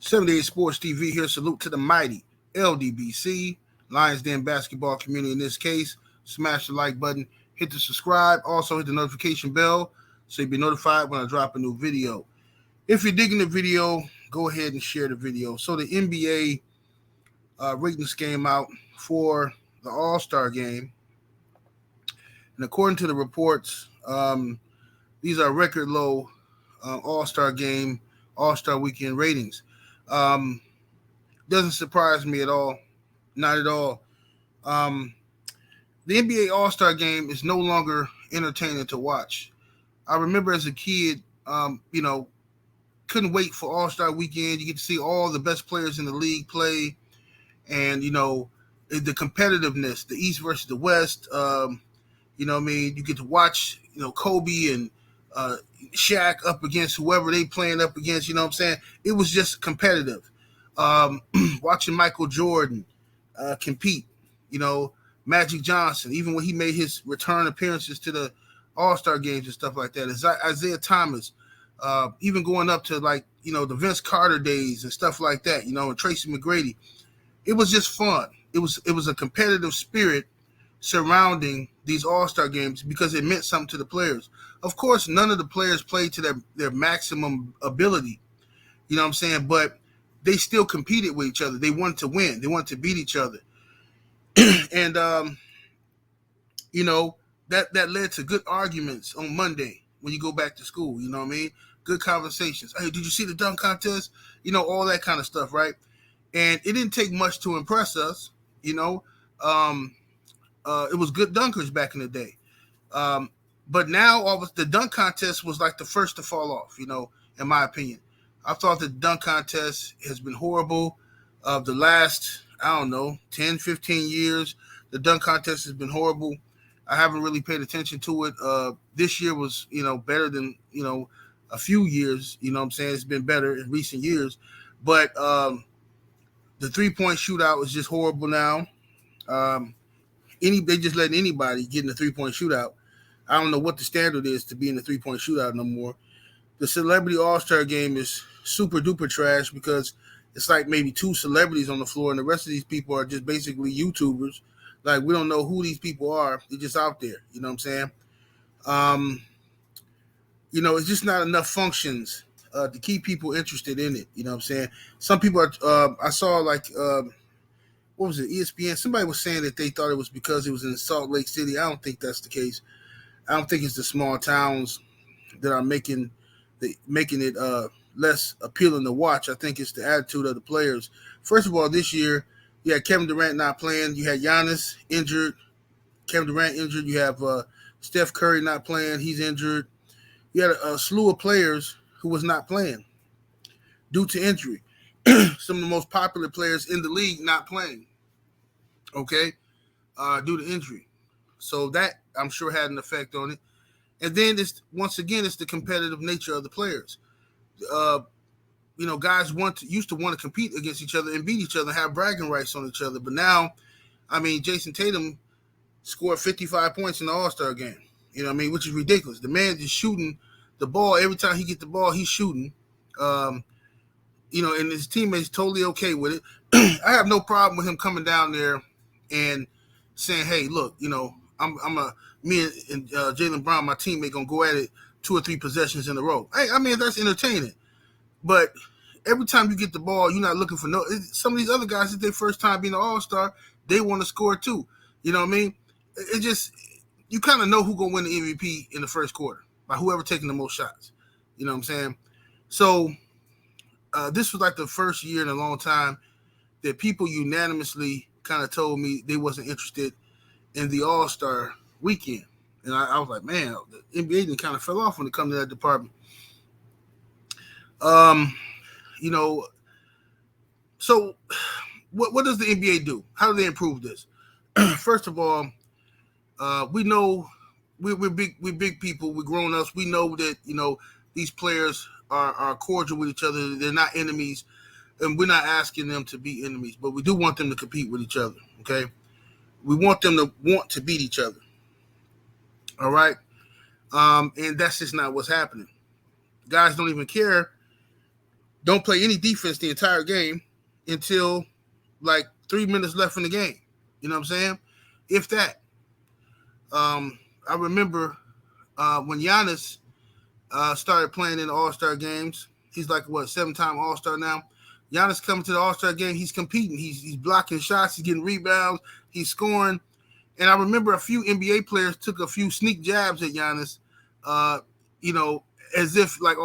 78 Sports TV here. Salute to the mighty ldbc Lions Den basketball community. In this case, smash the like button, hit the subscribe, also hit the notification bell so you'll be notified when I drop a new video. If you're digging the video, go ahead and share the video. So the NBA ratings came out for the All-Star game, and according to the reports, these are record low All-Star game, All-Star weekend ratings. Doesn't surprise me at all. Not at all. The NBA All-Star game is no longer entertaining to watch. I remember as a kid, couldn't wait for All-Star weekend. You get to see all the best players in the league play, and, the competitiveness, the East versus the West. You get to watch, Kobe and Shaq up against whoever they playing up against. You know what I'm saying? It was just competitive. Watching Michael Jordan compete, Magic Johnson, even when he made his return appearances to the All-Star games and stuff like that. Isaiah Thomas, even going up to the Vince Carter days and stuff like that, and Tracy McGrady. It was just fun. It was a competitive spirit surrounding these All-Star games because it meant something to the players. Of course, none of the players played to their maximum ability, you know what I'm saying? But they still competed with each other. They wanted to win. They wanted to beat each other. And, that led to good arguments on Monday when you go back to school, you know what I mean? Good conversations. Hey, did you see the dunk contest? All that kind of stuff, right? And it didn't take much to impress us, It was good dunkers back in the day. But now the dunk contest was like the first to fall off, in my opinion. I thought the dunk contest has been horrible. Of the last, 10, 15 years, the dunk contest has been horrible. I haven't really paid attention to it. This year was, better than, a few years. You know what I'm saying? It's been better in recent years. But the three-point shootout is just horrible now. They just letting anybody get in the three-point shootout. I don't know what the standard is to be in the three-point shootout no more. The Celebrity All-Star game is super duper trash because it's like maybe two celebrities on the floor and the rest of these people are just basically YouTubers. Like, we don't know who these people are. They're just out there. You know what I'm saying? It's just not enough functions to keep people interested in it. You know what I'm saying? Some people are, I saw what was it, ESPN? Somebody was saying that they thought it was because it was in Salt Lake City. I don't think that's the case. I don't think it's the small towns that are making it less appealing to watch. I think it's the attitude of the players. First of all, this year, you had Kevin Durant not playing. You had Giannis injured. Kevin Durant injured. You have Steph Curry not playing. He's injured. You had a slew of players who was not playing due to injury. Some of the most popular players in the league not playing, okay, due to injury. So that, I'm sure, had an effect on it. And then, it's the competitive nature of the players. Guys used to want to compete against each other and beat each other, have bragging rights on each other. But now, Jason Tatum scored 55 points in the All-Star game, which is ridiculous. The man is shooting the ball. Every time he gets the ball, he's shooting. And his teammates totally okay with it. I have no problem with him coming down there and saying, "Hey, look, me and Jaylen Brown, my teammate, gonna go at it 2 or 3 possessions in a row." Hey, that's entertaining. But every time you get the ball, you're not looking for some of these other guys, it's their first time being an All-Star. They want to score too. You know what I mean? It just, you kind of know who's gonna win the MVP in the first quarter by whoever taking the most shots. You know what I'm saying? So. This was like the first year in a long time that people unanimously kind of told me they wasn't interested in the All-Star weekend. And I was like, man, the NBA kind of fell off when it comes to that department. So what does the NBA do? How do they improve this? First of all, we know we're big people. We're grown-ups. We know that, these players are cordial with each other. They're not enemies, and we're not asking them to be enemies, but we do want them to compete with each other, okay? We want them to want to beat each other, all right? And that's just not what's happening. Guys don't even care don't play any defense the entire game until like 3 minutes left in the game. You know what I'm saying? If that. I remember when Giannis started playing in the All-Star games. He's like, what, 7-time All-Star now? Giannis coming to the All-Star game, he's competing. He's blocking shots. He's getting rebounds. He's scoring. And I remember a few NBA players took a few sneak jabs at Giannis, as if like,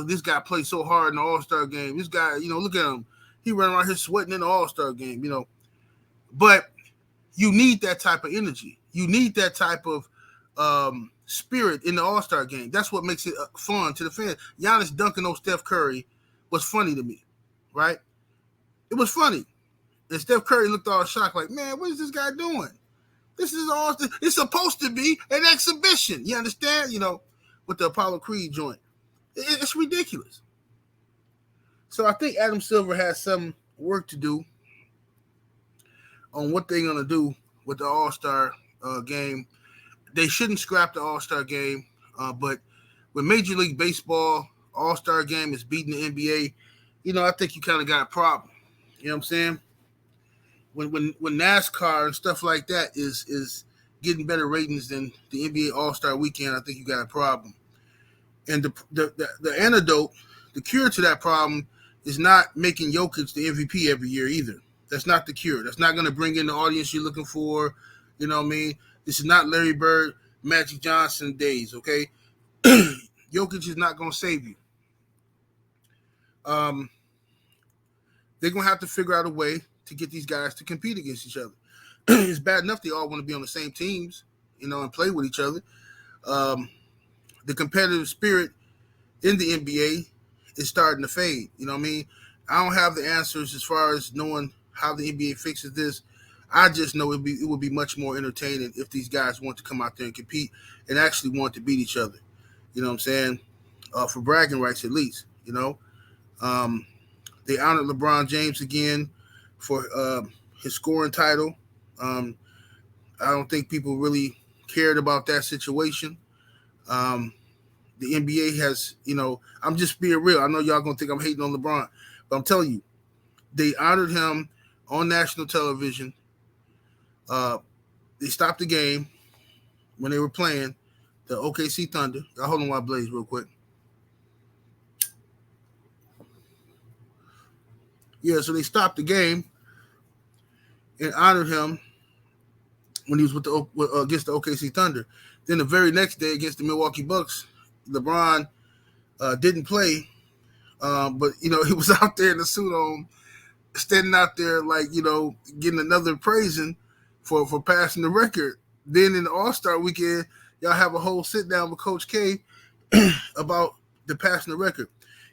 this guy played so hard in the All-Star game. This guy, look at him. He ran around here sweating in the All-Star game, But you need that type of energy. You need that type of spirit in the All-Star game. That's what makes it fun to the fans. Giannis dunking on Steph Curry was funny to me, right? It was funny. And Steph Curry looked all shocked like, man, what is this guy doing? This is all. It's supposed to be an exhibition. You understand? With the Apollo Creed joint. It's ridiculous. So I think Adam Silver has some work to do on what they're going to do with the All-Star game. They shouldn't scrap the All-Star game, but with Major League Baseball, All-Star game is beating the NBA, I think you kind of got a problem. You know what I'm saying? When NASCAR and stuff like that is getting better ratings than the NBA All-Star weekend, I think you got a problem. And the antidote, the cure to that problem is not making Jokic the MVP every year either. That's not the cure. That's not going to bring in the audience you're looking for. You know what I mean? This is not Larry Bird, Magic Johnson days, okay? Jokic is not going to save you. They're going to have to figure out a way to get these guys to compete against each other. It's bad enough they all want to be on the same teams, and play with each other. The competitive spirit in the NBA is starting to fade. You know what I mean? I don't have the answers as far as knowing how the NBA fixes this. I just know it would be much more entertaining if these guys want to come out there and compete and actually want to beat each other. You know what I'm saying? For bragging rights at least, They honored LeBron James again for his scoring title. I don't think people really cared about that situation. The NBA has, I'm just being real. I know y'all going to think I'm hating on LeBron, but I'm telling you, they honored him on national television. They stopped the game when they were playing the OKC Thunder. Y'all hold on while I blaze real quick. Yeah, so they stopped the game and honored him when he was against the OKC Thunder. Then the very next day against the Milwaukee Bucks, LeBron didn't play, but he was out there in the suit on, standing out there like getting another praising for passing the record. Then in the All-Star weekend, y'all have a whole sit down with Coach K about the passing the record.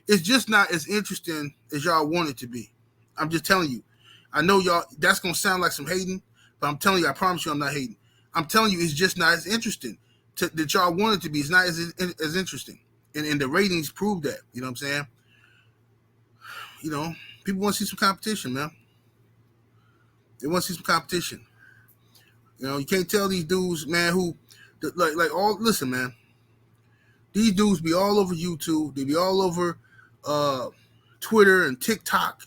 It's just not as interesting as y'all want it to be. I'm just telling you. I know y'all, that's going to sound like some hating, but I'm telling you, I promise you I'm not hating. I'm telling you, it's just not as interesting that y'all want it to be. It's not as interesting. And the ratings prove that. You know what I'm saying? People want to see some competition, man. They want to see some competition. You can't tell these dudes, man, listen, man. These dudes be all over YouTube. They be all over Twitter and TikTok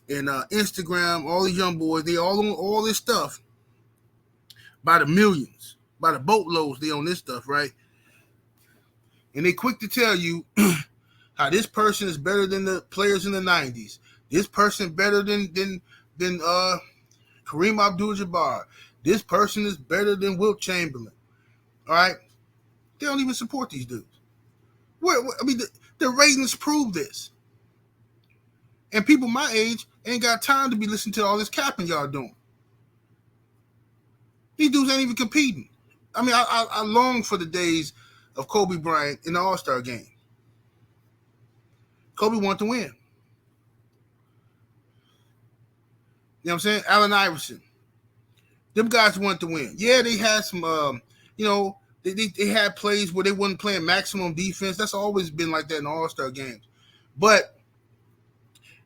and Instagram. All these young boys, they all on all this stuff by the millions, by the boatloads. They on this stuff, right? And they quick to tell you how this person is better than the players in the 90s. This person better than Kareem Abdul-Jabbar. This person is better than Wilt Chamberlain. All right? They don't even support these dudes. The ratings prove this. And people my age ain't got time to be listening to all this capping y'all doing. These dudes ain't even competing. I mean, I long for the days of Kobe Bryant in the All-Star game. Kobe wanted to win. You know what I'm saying? Allen Iverson. Them guys wanted to win. Yeah, they had some, they had plays where they wasn't playing maximum defense. That's always been like that in All-Star games. But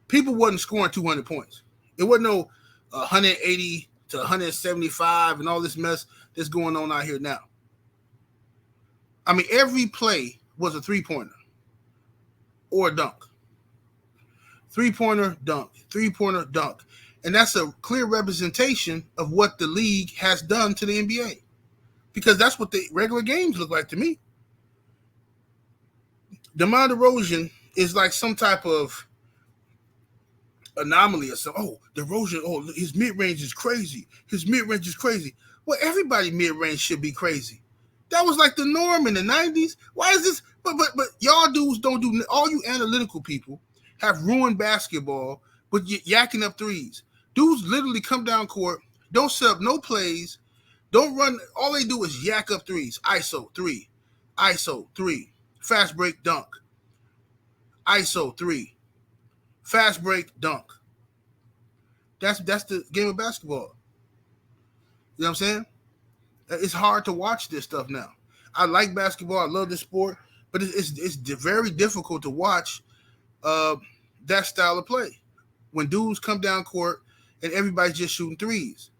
people wasn't scoring 200 points. It wasn't no 180 to 175 and all this mess that's going on out here now. I mean, every play was a three-pointer or a dunk. 3-pointer, dunk, 3-pointer, dunk. And that's a clear representation of what the league has done to the NBA. Because that's what the regular games look like to me. DeMar DeRozan is like some type of anomaly or something. Oh, DeRozan, his mid-range is crazy. His mid-range is crazy. Well, everybody mid-range should be crazy. That was like the norm in the 90s. Why is this? But y'all dudes don't do, all you analytical people have ruined basketball with yakking up threes. Dudes literally come down court, don't set up no plays, don't run. All they do is yak up threes. ISO 3, ISO 3, fast break dunk, ISO 3, fast break dunk. That's the game of basketball. You know what I'm saying? It's hard to watch this stuff now. I like basketball. I love this sport, but it's very difficult to watch that style of play when dudes come down court and everybody's just shooting threes.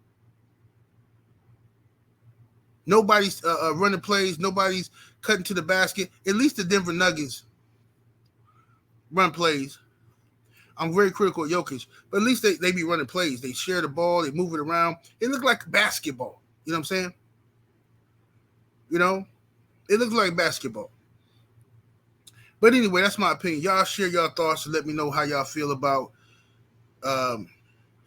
Nobody's running plays. Nobody's cutting to the basket. At least the Denver Nuggets run plays. I'm very critical of Jokic, but at least they be running plays. They share the ball. They move it around. It look like basketball. You know what I'm saying? You know, it looks like basketball. But anyway, that's my opinion. Y'all share your thoughts and let me know how y'all feel about the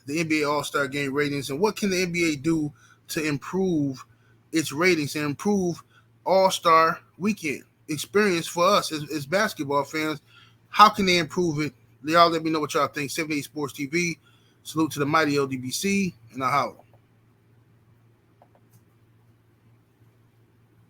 NBA All-Star Game ratings and what can the NBA do to improve its ratings and improve All-Star Weekend experience for us as basketball fans. How can they improve it? Y'all let me know what y'all think. 78 Sports TV. Salute to the mighty LDBC, and I'll holler.